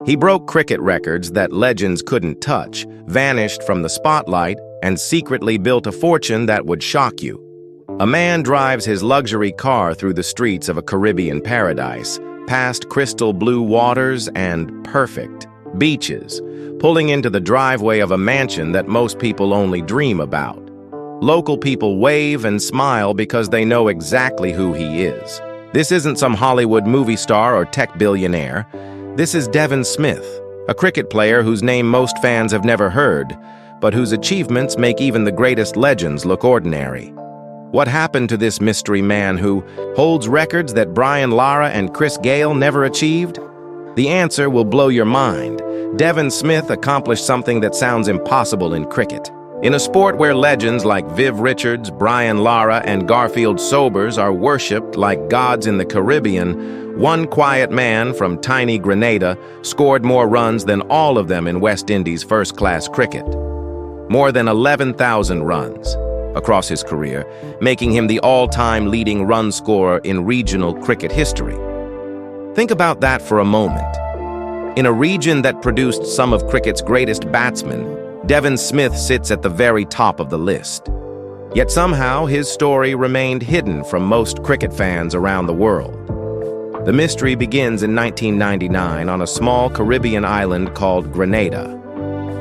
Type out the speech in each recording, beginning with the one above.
He broke cricket records that legends couldn't touch, vanished from the spotlight, and secretly built a fortune that would shock you. A man drives his luxury car through the streets of a Caribbean paradise, past crystal blue waters and perfect beaches, pulling into the driveway of a mansion that most people only dream about. Local people wave and smile because they know exactly who he is. This isn't some Hollywood movie star or tech billionaire. This is Devon Smith, a cricket player whose name most fans have never heard, but whose achievements make even the greatest legends look ordinary. What happened to this mystery man who holds records that Lara and Gayle never achieved? The answer will blow your mind. Devon Smith accomplished something that sounds impossible in cricket. In a sport where legends like Viv Richards, Lara, and Garfield Sobers are worshipped like gods in the Caribbean, one quiet man from tiny Grenada scored more runs than all of them in West Indies first-class cricket. More than 11,000 runs across his career, making him the all-time leading run scorer in regional cricket history. Think about that for a moment. In a region that produced some of cricket's greatest batsmen, Devon Smith sits at the very top of the list. Yet somehow his story remained hidden from most cricket fans around the world. The mystery begins in 1999 on a small Caribbean island called Grenada.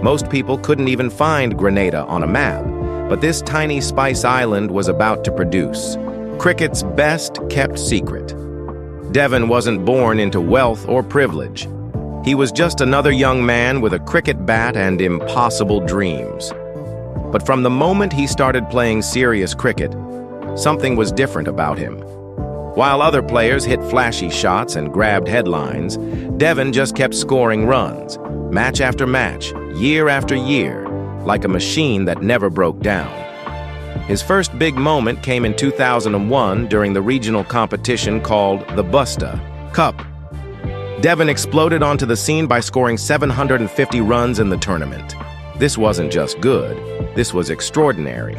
Most people couldn't even find Grenada on a map, but this tiny spice island was about to produce cricket's best-kept secret. Devon wasn't born into wealth or privilege. He was just another young man with a cricket bat and impossible dreams. But from the moment he started playing serious cricket, something was different about him. While other players hit flashy shots and grabbed headlines, Devon just kept scoring runs, match after match, year after year, like a machine that never broke down. His first big moment came in 2001 during the regional competition called the Busta Cup. Devon exploded onto the scene by scoring 750 runs in the tournament. This wasn't just good, this was extraordinary.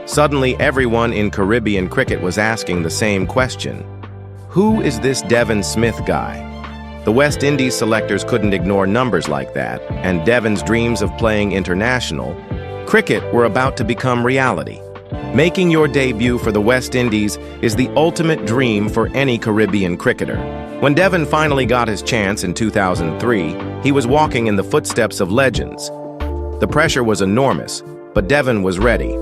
Suddenly, everyone in Caribbean cricket was asking the same question. Who is this Devon Smith guy? The West Indies selectors couldn't ignore numbers like that, and Devon's dreams of playing international cricket were about to become reality. Making your debut for the West Indies is the ultimate dream for any Caribbean cricketer. When Devon finally got his chance in 2003, he was walking in the footsteps of legends. The pressure was enormous, but Devon was ready.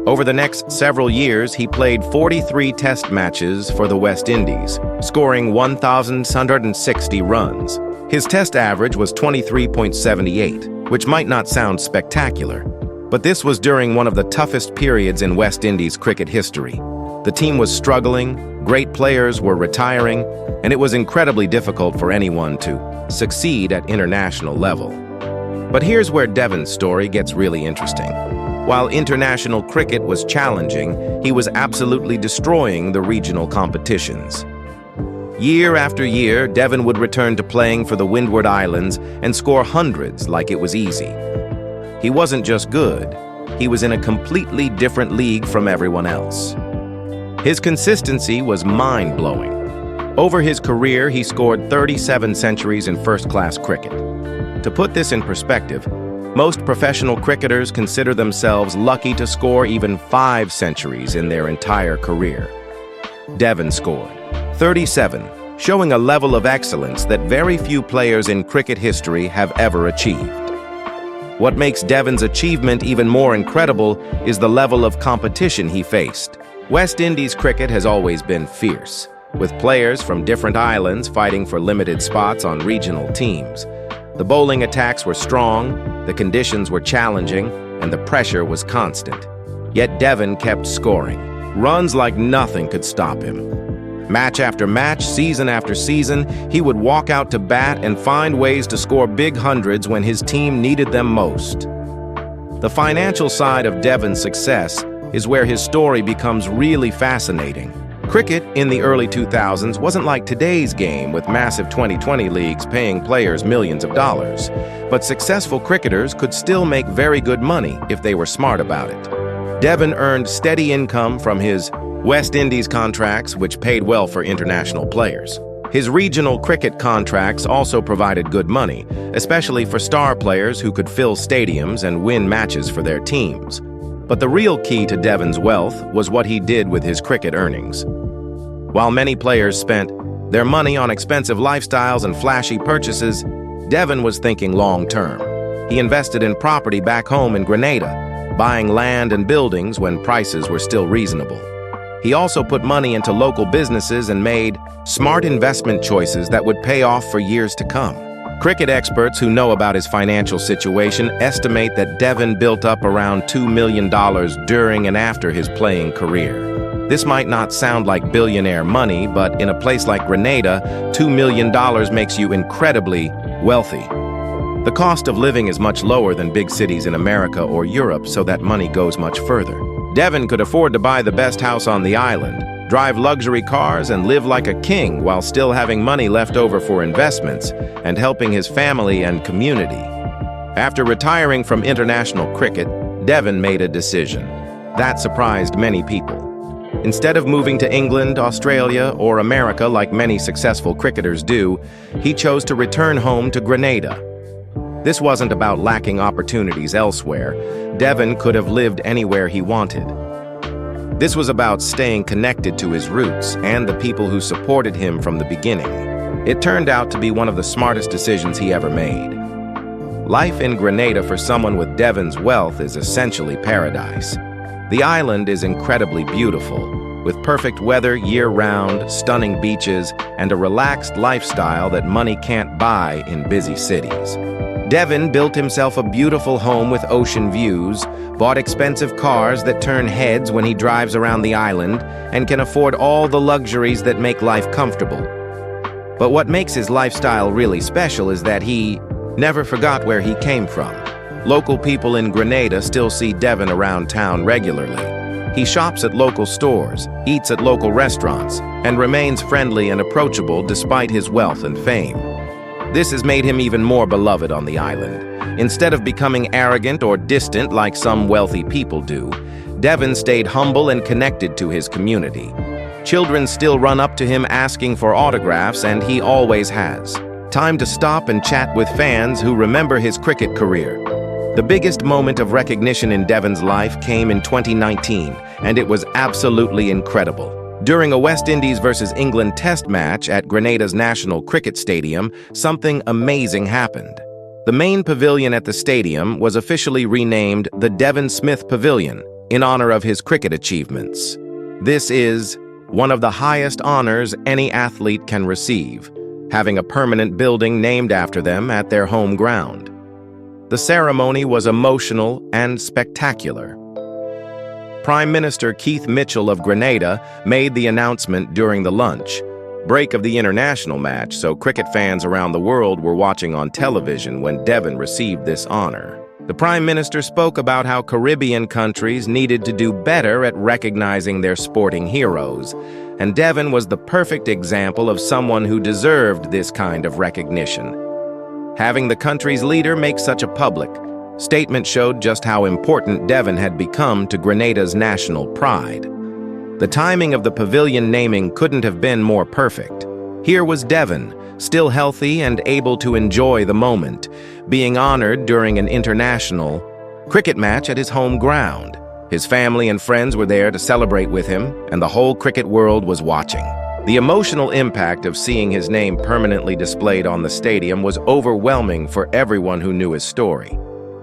Over the next several years, he played 43 test matches for the West Indies, scoring 1,660 runs. His test average was 23.78, which might not sound spectacular, but this was during one of the toughest periods in West Indies cricket history. The team was struggling, great players were retiring, and it was incredibly difficult for anyone to succeed at international level. But here's where Devon's story gets really interesting. While international cricket was challenging, he was absolutely destroying the regional competitions. Year after year, Devon would return to playing for the Windward Islands and score hundreds like it was easy. He wasn't just good, he was in a completely different league from everyone else. His consistency was mind-blowing. Over his career, he scored 37 centuries in first-class cricket. To put this in perspective, most professional cricketers consider themselves lucky to score even 5 centuries in their entire career. Devon scored 37, showing a level of excellence that very few players in cricket history have ever achieved. What makes Devon's achievement even more incredible is the level of competition he faced. West Indies cricket has always been fierce, with players from different islands fighting for limited spots on regional teams. The bowling attacks were strong, the conditions were challenging, and the pressure was constant. Yet Devon kept scoring. Runs like nothing could stop him. Match after match, season after season, he would walk out to bat and find ways to score big hundreds when his team needed them most. The financial side of Devon's success is where his story becomes really fascinating. Cricket in the early 2000s wasn't like today's game with massive 2020 leagues paying players millions of dollars, but successful cricketers could still make very good money if they were smart about it. Devon earned steady income from his West Indies contracts, which paid well for international players. His regional cricket contracts also provided good money, especially for star players who could fill stadiums and win matches for their teams. But the real key to Devon's wealth was what he did with his cricket earnings. While many players spent their money on expensive lifestyles and flashy purchases, Devon was thinking long-term. He invested in property back home in Grenada, buying land and buildings when prices were still reasonable. He also put money into local businesses and made smart investment choices that would pay off for years to come. Cricket experts who know about his financial situation estimate that Devon built up around $2 million during and after his playing career. This might not sound like billionaire money, but in a place like Grenada, $2 million makes you incredibly wealthy. The cost of living is much lower than big cities in America or Europe, so that money goes much further. Devon could afford to buy the best house on the island, drive luxury cars, and live like a king while still having money left over for investments and helping his family and community. After retiring from international cricket, Devon made a decision. That surprised many people. Instead of moving to England, Australia, or America like many successful cricketers do, he chose to return home to Grenada. This wasn't about lacking opportunities elsewhere. Devon could have lived anywhere he wanted. This was about staying connected to his roots and the people who supported him from the beginning. It turned out to be one of the smartest decisions he ever made. Life in Grenada for someone with Devon's wealth is essentially paradise. The island is incredibly beautiful, with perfect weather year-round, stunning beaches, and a relaxed lifestyle that money can't buy in busy cities. Devon built himself a beautiful home with ocean views, bought expensive cars that turn heads when he drives around the island, and can afford all the luxuries that make life comfortable. But what makes his lifestyle really special is that he never forgot where he came from. Local people in Grenada still see Devon around town regularly. He shops at local stores, eats at local restaurants, and remains friendly and approachable despite his wealth and fame. This has made him even more beloved on the island. Instead of becoming arrogant or distant like some wealthy people do, Devon stayed humble and connected to his community. Children still run up to him asking for autographs, and he always has. Time to stop and chat with fans who remember his cricket career. The biggest moment of recognition in Devon's life came in 2019, and it was absolutely incredible. During a West Indies versus England test match at Grenada's National Cricket Stadium, something amazing happened. The main pavilion at the stadium was officially renamed the Devon Smith Pavilion in honor of his cricket achievements. This is one of the highest honors any athlete can receive, having a permanent building named after them at their home ground. The ceremony was emotional and spectacular. Prime Minister Keith Mitchell of Grenada made the announcement during the lunch break of the international match, so cricket fans around the world were watching on television when Devon received this honor. The Prime Minister spoke about how Caribbean countries needed to do better at recognizing their sporting heroes, and Devon was the perfect example of someone who deserved this kind of recognition. Having the country's leader make such a public statement showed just how important Devon had become to Grenada's national pride. The timing of the pavilion naming couldn't have been more perfect. Here was Devon, still healthy and able to enjoy the moment, being honored during an international cricket match at his home ground. His family and friends were there to celebrate with him, and the whole cricket world was watching. The emotional impact of seeing his name permanently displayed on the stadium was overwhelming for everyone who knew his story.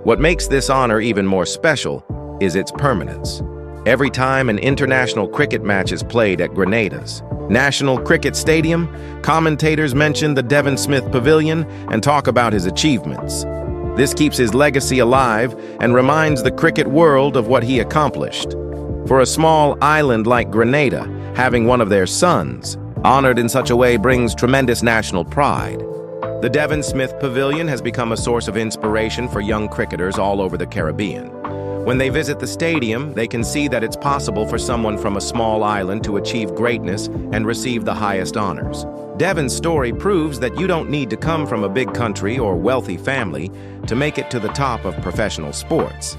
What makes this honor even more special is its permanence. Every time an international cricket match is played at Grenada's National Cricket Stadium, commentators mention the Devon Smith Pavilion and talk about his achievements. This keeps his legacy alive and reminds the cricket world of what he accomplished. For a small island like Grenada, having one of their sons honored in such a way brings tremendous national pride. The Devon Smith Pavilion has become a source of inspiration for young cricketers all over the Caribbean. When they visit the stadium, they can see that it's possible for someone from a small island to achieve greatness and receive the highest honors. Devon's story proves that you don't need to come from a big country or wealthy family to make it to the top of professional sports.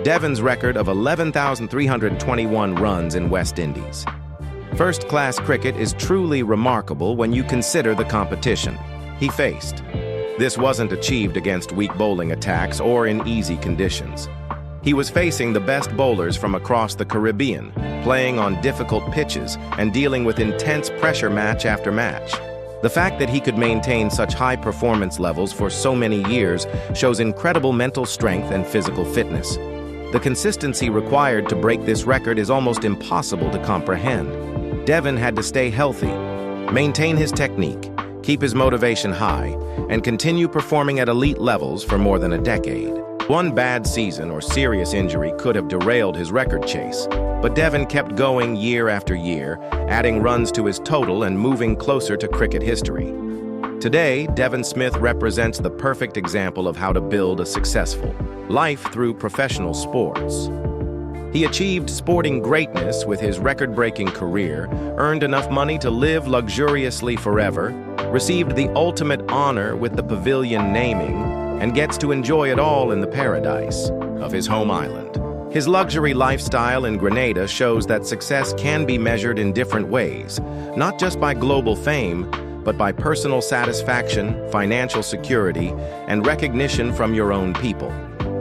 Devon's record of 11,321 runs in West Indies, First-class cricket is truly remarkable when you consider the competition he faced. This wasn't achieved against weak bowling attacks or in easy conditions. He was facing the best bowlers from across the Caribbean, playing on difficult pitches and dealing with intense pressure match after match. The fact that he could maintain such high performance levels for so many years shows incredible mental strength and physical fitness. The consistency required to break this record is almost impossible to comprehend. Devon had to stay healthy, maintain his technique, keep his motivation high, and continue performing at elite levels for more than a decade. One bad season or serious injury could have derailed his record chase, but Devon kept going year after year, adding runs to his total and moving closer to cricket history. Today, Devon Smith represents the perfect example of how to build a successful life through professional sports. He achieved sporting greatness with his record-breaking career, earned enough money to live luxuriously forever, received the ultimate honor with the pavilion naming, and gets to enjoy it all in the paradise of his home island. His luxury lifestyle in Grenada shows that success can be measured in different ways, not just by global fame, but by personal satisfaction, financial security, and recognition from your own people.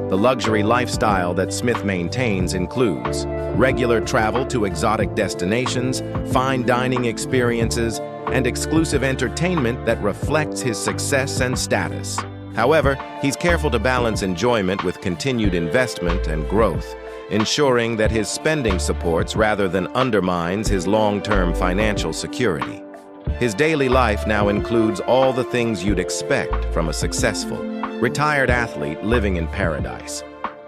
The luxury lifestyle that Smith maintains includes regular travel to exotic destinations, fine dining experiences, and exclusive entertainment that reflects his success and status. However, he's careful to balance enjoyment with continued investment and growth, ensuring that his spending supports rather than undermines his long-term financial security. His daily life now includes all the things you'd expect from a successful, retired athlete living in paradise.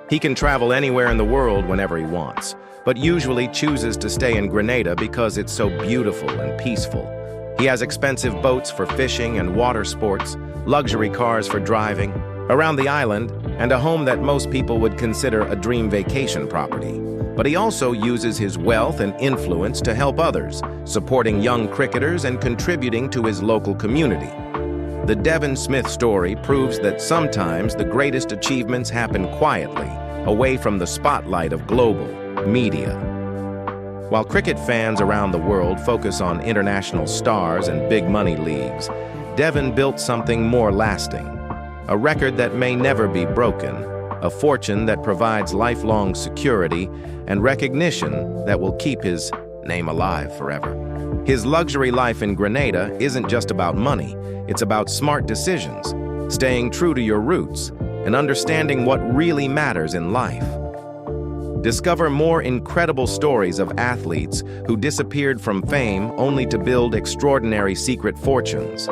He can travel anywhere in the world whenever he wants, but usually chooses to stay in Grenada because it's so beautiful and peaceful. He has expensive boats for fishing and water sports, luxury cars for driving around the island, and a home that most people would consider a dream vacation property. But he also uses his wealth and influence to help others, supporting young cricketers and contributing to his local community. The Devon Smith story proves that sometimes the greatest achievements happen quietly, away from the spotlight of global media. While cricket fans around the world focus on international stars and big money leagues, Devon built something more lasting, a record that may never be broken, a fortune that provides lifelong security and recognition that will keep his name alive forever. His luxury life in Grenada isn't just about money, it's about smart decisions, staying true to your roots, and understanding what really matters in life. Discover more incredible stories of athletes who disappeared from fame only to build extraordinary secret fortunes.